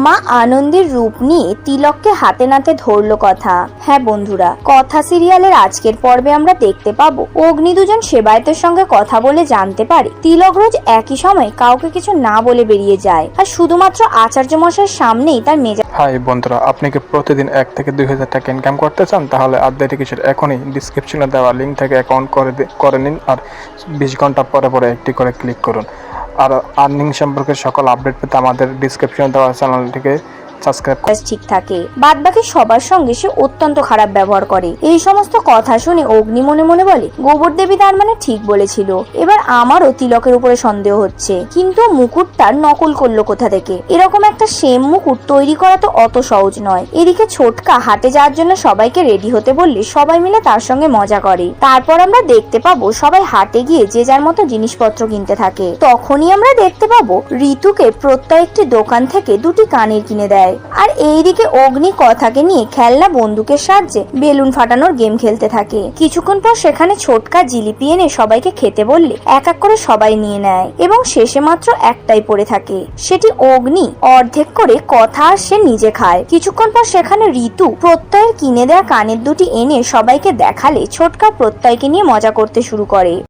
মা আনন্দের রূপ নিয়ে তিলককে হাতে নাতে ধরলো কথা। হ্যাঁ বন্ধুরা, কথা সিরিয়ালের আজকের পর্বে আমরা দেখতে পাবো অগ্নি দুজন সেবায়েতের সঙ্গে কথা বলে জানতে পারে তিলক রোজ একই সময় কাউকে কিছু না বলে বেরিয়ে যায়, আর শুধুমাত্র আচার্য মশাইয়ের সামনেই তার মেজাজ। হাই বন্ধুরা, আপনি কি প্রতিদিন 1 থেকে 2,000 টাকা ইনকাম করতে চান? তাহলে আড্ডাটি কিসের এখনই ডিসক্রিপশনে দেওয়া লিঙ্ক থেকে অ্যাকাউন্ট করে নিন আর 20 ঘন্টা পরে পরে একটি করে ক্লিক করুন। আর আর্নিং সম্পর্কে সকল আপডেট পেতে আমাদের ডিসক্রিপশনে দেওয়া চ্যানেলটিকে সাবস্ক্রাইব ঠিক থাকে, বাদ বাকি সবার সঙ্গে সে অত্যন্ত খারাপ ব্যবহার করে। এই সমস্ত কথা শুনে অগ্নি মনে মনে বলে, গোবর দেবী তার মানে ঠিক বলেছিল, এবার আমারও তিলকের উপরে সন্দেহ হচ্ছে। কিন্তু মুকুটটার নকল করলো কোথা থেকে? এরকম একটা সেম মুকুট তৈরি করা তো অত সহজ নয়। এদিকে ছোটকা হাটে যাওয়ার জন্য সবাইকে রেডি হতে বললে সবাই মিলে তার সঙ্গে মজা করে। তারপর আমরা দেখতে পাবো সবাই হাটে গিয়ে যে যার মতো জিনিসপত্র কিনতে থাকে। তখনই আমরা দেখতে পাবো ঋতুকে প্রত্যেক একটি দোকান থেকে 2টি কানের কিনে দেয়। আর এইদিকে অগ্নি কথাকে নিয়ে খেলনা বন্দুকের সাহায্যে বেলুন ফাটানোর গেম খেলতে থাকে। কিছুক্ষণ পর সেখানে ছোটকা জিলিপি এনে সবাইকে খেতে বললে এক এক করে সবাই নিয়ে নেয় এবং শেষে মাত্র একটাই পড়ে থাকে। সেটি অগ্নি অর্ধেক করে কথা আর সে নিজে খায়। কিছুক্ষণ পর সেখানে ঋতু প্রত্যয়ের কিনে দেওয়া কানের 2টি এনে সবাইকে দেখালে ছোটকা প্রত্যয়কে নিয়ে মজা করতে শুরু করে।